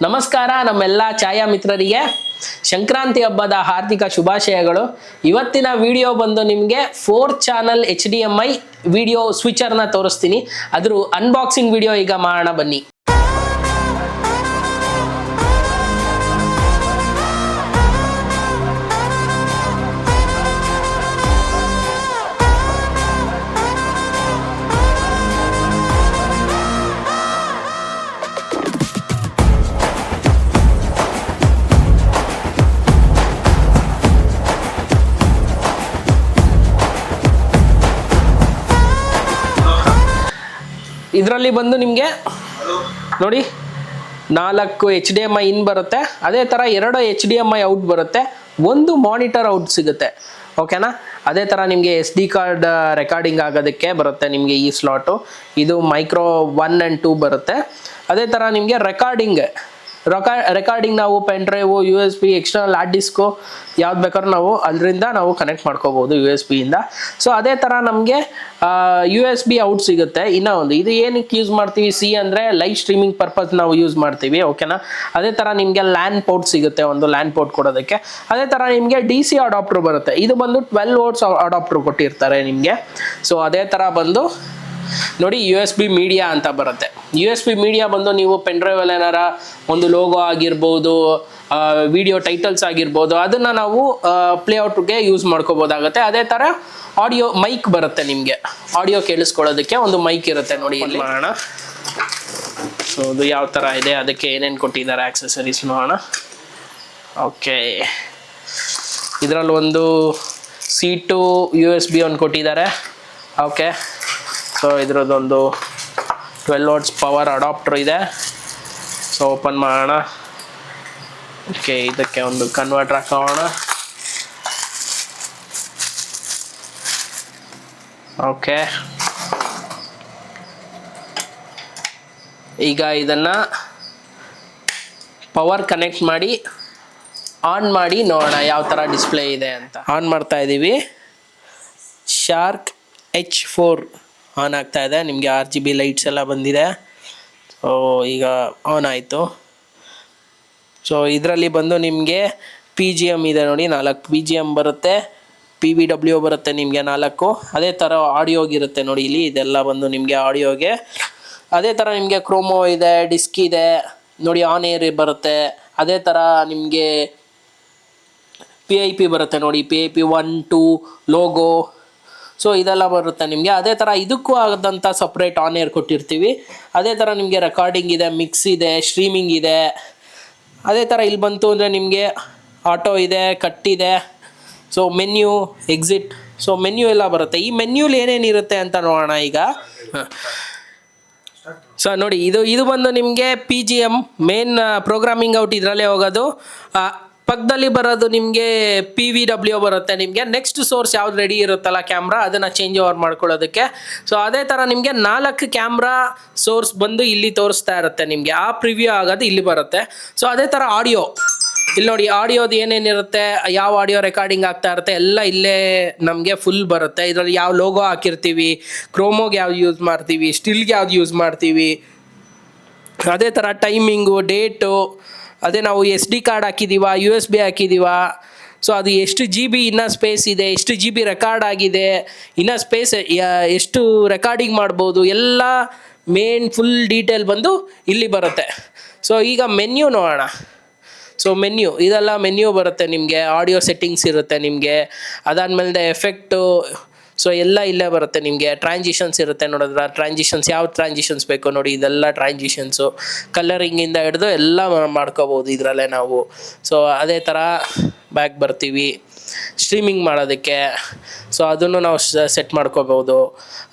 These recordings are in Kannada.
ನಮಸ್ಕಾರ ನಮ್ಮೆಲ್ಲ ಛಾಯಾ ಮಿತ್ರರಿಗೆ ಸಂಕ್ರಾಂತಿ ಹಬ್ಬದ ಹಾರ್ದಿಕ ಶುಭಾಶಯಗಳು. ಇವತ್ತಿನ ವಿಡಿಯೋ ಬಂದು ನಿಮಗೆ 4 ಚಾನಲ್ HDMI ವಿಡಿಯೋ ಸ್ವಿಚರ್ನ ತೋರಿಸ್ತೀನಿ. ಅದ್ರ ಅನ್ಬಾಕ್ಸಿಂಗ್ ವಿಡಿಯೋ ಈಗ ಮಾಡೋಣ ಬನ್ನಿ. ಇದರಲ್ಲಿ ಬಂದು ನಿಮಗೆ ನೋಡಿ 4 HDMI ಇನ್ ಬರುತ್ತೆ, ಅದೇ ಥರ 2 HDMI ಔಟ್ ಬರುತ್ತೆ, ಒಂದು ಮಾನಿಟರ್ ಔಟ್ ಸಿಗುತ್ತೆ. ಓಕೆನಾ? ಅದೇ ಥರ ನಿಮಗೆ SD ಕಾರ್ಡ್ ರೆಕಾರ್ಡಿಂಗ್ ಆಗೋದಕ್ಕೆ ಬರುತ್ತೆ ನಿಮಗೆ ಈ ಸ್ಲಾಟು. ಇದು ಮೈಕ್ರೋ 1 and 2 ಬರುತ್ತೆ. ಅದೇ ಥರ ನಿಮಗೆ ರೆಕಾರ್ಡಿಂಗ್ ನಾವು pen drive, USB, external hard disk ಯಾವ್ದು ಬೇಕಾದ್ರೂ ನಾವು ಅದರಿಂದ ನಾವು ಕನೆಕ್ಟ್ ಮಾಡ್ಕೋಬೋದು USB ಇಂದ. ಸೊ ಅದೇ ಥರ ನಮಗೆ USB ಔಟ್ ಸಿಗುತ್ತೆ. ಇನ್ನೂ ಒಂದು ಇದು ಏನಕ್ಕೆ ಯೂಸ್ ಮಾಡ್ತೀವಿ, ಅಂದರೆ ಲೈವ್ ಸ್ಟ್ರೀಮಿಂಗ್ ಪರ್ಪಸ್ ನಾವು ಯೂಸ್ ಮಾಡ್ತೀವಿ. ಓಕೆನಾ? ಅದೇ ಥರ ನಿಮಗೆ ಲ್ಯಾನ್ ಪೋರ್ಟ್ ಸಿಗುತ್ತೆ, ಒಂದು ಲ್ಯಾನ್ ಪೋರ್ಟ್ ಕೊಡೋದಕ್ಕೆ. ಅದೇ ಥರ ನಿಮಗೆ DC ಅಡಾಪ್ಟರ್ ಬರುತ್ತೆ. ಇದು ಬಂದು 12 volts ಅಡಾಪ್ಟರ್ ಕೊಟ್ಟಿರ್ತಾರೆ ನಿಮಗೆ. ಸೊ ಅದೇ ಥರ ಬಂದು ನೋಡಿ USB ಮೀಡಿಯಾ ಅಂತ ಬರುತ್ತೆ. USB ಮೀಡಿಯಾ ಬಂದು ನೀವು ಪೆನ್ ಡ್ರೈವಲ್ಲಿ ಏನಾರ ಒಂದು ಲೋಗೋ ಆಗಿರ್ಬೋದು, ವಿಡಿಯೋ ಟೈಟಲ್ಸ್ ಆಗಿರ್ಬೋದು, ಅದನ್ನು ನಾವು ಪ್ಲೇಔಟ್ಗೆ ಯೂಸ್ ಮಾಡ್ಕೋಬೋದಾಗುತ್ತೆ. ಅದೇ ಥರ ಆಡಿಯೋ ಮೈಕ್ ಬರುತ್ತೆ ನಿಮಗೆ, ಆಡಿಯೋ ಕೇಳಿಸ್ಕೊಳ್ಳೋದಕ್ಕೆ ಒಂದು ಮೈಕ್ ಇರುತ್ತೆ. ನೋಡಿ ಇಲ್ಲಿ ಮಾಡೋಣ. ಸೊ ಅದು ಯಾವ ಥರ ಇದೆ, ಅದಕ್ಕೆ ಏನೇನು ಕೊಟ್ಟಿದ್ದಾರೆ ಆಕ್ಸೆಸರೀಸ್ ನೋಡೋಣ. ಓಕೆ, ಇದರಲ್ಲಿ ಒಂದು C2 USB ಒಂದು ಕೊಟ್ಟಿದ್ದಾರೆ. ಓಕೆ, ಸೊ ಇದರದ್ದೊಂದು 12 volts ಪವರ್ ಅಡಾಪ್ಟರ್ ಇದೆ. ಸೊ ಓಪನ್ ಮಾಡೋಣ. ಓಕೆ, ಇದಕ್ಕೆ ಒಂದು ಕನ್ವರ್ಟರ್ ಹಾಕೋಣ. ಓಕೆ, ಈಗ ಇದನ್ನು ಪವರ್ ಕನೆಕ್ಟ್ ಮಾಡಿ ಆನ್ ಮಾಡಿ ನೋಡೋಣ ಯಾವ ಥರ ಡಿಸ್ಪ್ಲೇ ಇದೆ ಅಂತ. ಆನ್ ಮಾಡ್ತಾ ಇದ್ದೀವಿ. ಶಾರ್ಕ್ H4 ಆನ್ ಆಗ್ತಾ ಇದೆ. ನಿಮಗೆ RGB ಲೈಟ್ಸ್ ಎಲ್ಲ ಬಂದಿದೆ. ಸೊ ಈಗ ಆನ್ ಆಯಿತು. ಸೊ ಇದರಲ್ಲಿ ಬಂದು ನಿಮಗೆ PGM ಇದೆ ನೋಡಿ, 4 PGM ಬರುತ್ತೆ, PVW ಬರುತ್ತೆ ನಿಮಗೆ 4. ಅದೇ ಥರ ಆಡಿಯೋಗಿರುತ್ತೆ ನೋಡಿ ಇಲ್ಲಿ, ಇದೆಲ್ಲ ಬಂದು ನಿಮಗೆ ಆಡಿಯೋಗೆ. ಅದೇ ಥರ ನಿಮಗೆ ಕ್ರೋಮೋ ಇದೆ, ಡಿಸ್ಕ್ ಇದೆ ನೋಡಿ, ಆನ್ ಏರ್ ಬರುತ್ತೆ. ಅದೇ ಥರ ನಿಮಗೆ PIP ಬರುತ್ತೆ ನೋಡಿ, PIP 1, 2 ಲೋಗೋ. ಸೊ ಇದೆಲ್ಲ ಬರುತ್ತೆ ನಿಮಗೆ. ಅದೇ ಥರ ಇದಕ್ಕೂ ಆದಂಥ ಸಪ್ರೇಟ್ ಆನ್ ಏರ್ ಕೊಟ್ಟಿರ್ತೀವಿ. ಅದೇ ಥರ ನಿಮಗೆ ರೆಕಾರ್ಡಿಂಗ್ ಇದೆ, ಮಿಕ್ಸ್ ಇದೆ, ಸ್ಟ್ರೀಮಿಂಗ್ ಇದೆ. ಅದೇ ಥರ ಇಲ್ಲಿ ಬಂತು ಅಂದರೆ ನಿಮಗೆ ಆಟೋ ಇದೆ, ಕಟ್ ಇದೆ. So menu, exit, so menu ಎಲ್ಲ ಬರುತ್ತೆ. ಈ ಮೆನ್ಯೂಲಿ ಏನೇನಿರುತ್ತೆ ಅಂತ ನೋಡೋಣ ಈಗ. ಸೊ ನೋಡಿ, ಇದು ಬಂದು ನಿಮಗೆ PGM ಮೇನ್ ಪ್ರೋಗ್ರಾಮಿಂಗ್ ಔಟ್ ಇದರಲ್ಲೇ ಹೋಗೋದು. ಪಕ್ಕದಲ್ಲಿ ಬರೋದು ನಿಮಗೆ PVW ಬರುತ್ತೆ ನಿಮಗೆ. ನೆಕ್ಸ್ಟ್ ಸೋರ್ಸ್ ಯಾವ್ದು ರೆಡಿ ಇರುತ್ತಲ್ಲ ಕ್ಯಾಮ್ರಾ, ಅದನ್ನು ಚೇಂಜ್ ಓವರ್ ಮಾಡ್ಕೊಳ್ಳೋದಕ್ಕೆ. ಸೊ ಅದೇ ಥರ ನಿಮಗೆ 4 ಕ್ಯಾಮ್ರಾ ಸೋರ್ಸ್ ಬಂದು ಇಲ್ಲಿ ತೋರಿಸ್ತಾ ಇರುತ್ತೆ ನಿಮಗೆ. ಆ ಪ್ರಿವ್ಯೂ ಆಗೋದು ಇಲ್ಲಿ ಬರುತ್ತೆ. ಸೊ ಅದೇ ಥರ ಆಡಿಯೋ ಇಲ್ಲಿ ನೋಡಿ, ಆಡಿಯೋದು ಏನೇನಿರುತ್ತೆ, ಯಾವ ಆಡಿಯೋ ರೆಕಾರ್ಡಿಂಗ್ ಆಗ್ತಾ ಇರುತ್ತೆ ಎಲ್ಲ ಇಲ್ಲೇ ನಮಗೆ ಫುಲ್ ಬರುತ್ತೆ. ಇದರಲ್ಲಿ ಯಾವ ಲೋಗೋ ಹಾಕಿರ್ತೀವಿ, ಕ್ರೋಮೋಗೆ ಯಾವ್ದು ಯೂಸ್ ಮಾಡ್ತೀವಿ, ಸ್ಟಿಲ್ಗೆ ಯಾವ್ದು ಯೂಸ್ ಮಾಡ್ತೀವಿ, ಅದೇ ಥರ ಟೈಮಿಂಗು, ಡೇಟು, ಅದೇ ನಾವು SD ಕಾರ್ಡ್ ಹಾಕಿದ್ದೀವ, USB ಹಾಕಿದ್ದೀವ, ಸೊ ಅದು ಎಷ್ಟು GB ಇನ್ನೂ ಸ್ಪೇಸ್ ಇದೆ, ಎಷ್ಟು GB ರೆಕಾರ್ಡ್ ಆಗಿದೆ, ಇನ್ನೂ ಸ್ಪೇಸ್ ಎಷ್ಟು ರೆಕಾರ್ಡಿಂಗ್ ಮಾಡ್ಬೋದು, ಎಲ್ಲ ಮೇನ್ ಫುಲ್ ಡೀಟೇಲ್ ಬಂದು ಇಲ್ಲಿ ಬರುತ್ತೆ. ಸೊ ಈಗ ಮೆನ್ಯೂ ನೋಡೋಣ. ಸೊ ಮೆನ್ಯೂ, ಇದೆಲ್ಲ ಮೆನ್ಯೂ ಬರುತ್ತೆ ನಿಮಗೆ. ಆಡಿಯೋ ಸೆಟ್ಟಿಂಗ್ಸ್ ಇರುತ್ತೆ ನಿಮಗೆ. ಅದಾದಮೇಲೆ ಎಫೆಕ್ಟು, ಸೊ ಎಲ್ಲ ಇಲ್ಲೇ ಬರುತ್ತೆ ನಿಮಗೆ. ಟ್ರಾನ್ಸಿಷನ್ಸ್ ಇರುತ್ತೆ ನೋಡಿದ್ರೆ, ಟ್ರಾನ್ಸಿಷನ್ಸ್ ಯಾವ ಟ್ರಾನ್ಸಿಷನ್ಸ್ ಬೇಕು ನೋಡಿ, ಇದೆಲ್ಲ ಟ್ರಾನ್ಸಿಷನ್ಸು, ಕಲರಿಂಗಿಂದ ಹಿಡಿದು ಎಲ್ಲ ಮಾಡ್ಕೋಬೋದು ಇದರಲ್ಲೇ ನಾವು. ಸೊ ಅದೇ ಥರ ಬ್ಯಾಕ್ ಬರ್ತೀವಿ ಸ್ಟ್ರೀಮಿಂಗ್ ಮಾಡೋದಕ್ಕೆ. ಸೊ ಅದನ್ನು ನಾವು ಸೆಟ್ ಮಾಡ್ಕೋಬೋದು.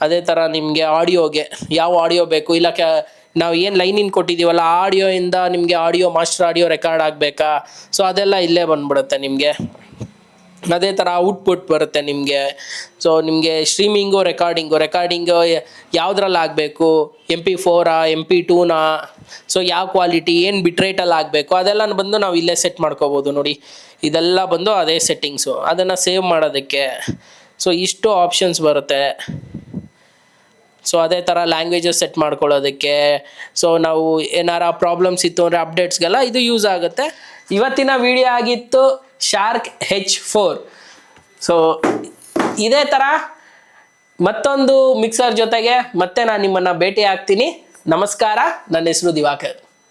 ಅದೇ ಥರ ನಿಮಗೆ ಆಡಿಯೋಗೆ ಯಾವ ಆಡಿಯೋ ಬೇಕು, ಇಲ್ಲ ನಾವು ಏನು ಲೈನಿಂಗ್ ಕೊಟ್ಟಿದ್ದೀವಲ್ಲ ಆ ಆಡಿಯೋಯಿಂದ ನಿಮಗೆ ಆಡಿಯೋ ಮಾಸ್ಟರ್ ಆಡಿಯೋ ರೆಕಾರ್ಡ್ ಆಗಬೇಕಾ, ಸೊ ಅದೆಲ್ಲ ಇಲ್ಲೇ ಬಂದ್ಬಿಡುತ್ತೆ ನಿಮಗೆ. ಅದೇ ಥರ ಔಟ್ಪುಟ್ ಬರುತ್ತೆ ನಿಮಗೆ. ಸೊ ನಿಮಗೆ ಸ್ಟ್ರೀಮಿಂಗು, ರೆಕಾರ್ಡಿಂಗು ಯಾವುದ್ರಲ್ಲಿ ಆಗಬೇಕು, MP4 MP2 ಸೊ ಯಾವ ಕ್ವಾಲಿಟಿ, ಏನು ಬಿಟ್ರೇಟಲ್ಲಿ ಆಗಬೇಕು, ಅದೆಲ್ಲ ಬಂದು ನಾವು ಇಲ್ಲೇ ಸೆಟ್ ಮಾಡ್ಕೋಬೋದು ನೋಡಿ. ಇದೆಲ್ಲ ಬಂದು ಅದೇ ಸೆಟ್ಟಿಂಗ್ಸು, ಅದನ್ನು ಸೇವ್ ಮಾಡೋದಕ್ಕೆ. ಸೊ ಇಷ್ಟು ಆಪ್ಷನ್ಸ್ ಬರುತ್ತೆ. ಸೊ ಅದೇ ಥರ ಲ್ಯಾಂಗ್ವೇಜಸ್ ಸೆಟ್ ಮಾಡ್ಕೊಳ್ಳೋದಕ್ಕೆ, ಸೊ ನಾವು ಏನಾರ ಪ್ರಾಬ್ಲಮ್ಸ್ ಇತ್ತು ಅಂದರೆ ಅಪ್ಡೇಟ್ಸ್ಗೆಲ್ಲ ಇದು ಯೂಸ್ ಆಗುತ್ತೆ. ಇವತ್ತಿನ ವಿಡಿಯೋ ಆಗಿತ್ತು ಶಾರ್ಕ್ H4. ಸೊ ಇದೇ ಥರ ಮತ್ತೊಂದು ಮಿಕ್ಸರ್ ಜೊತೆಗೆ ಮತ್ತೆ ನಾನು ನಿಮ್ಮನ್ನು ಭೇಟಿ ಆಗ್ತೀನಿ. ನಮಸ್ಕಾರ, ನನ್ನ ಹೆಸರು ದಿವಾಕರ್.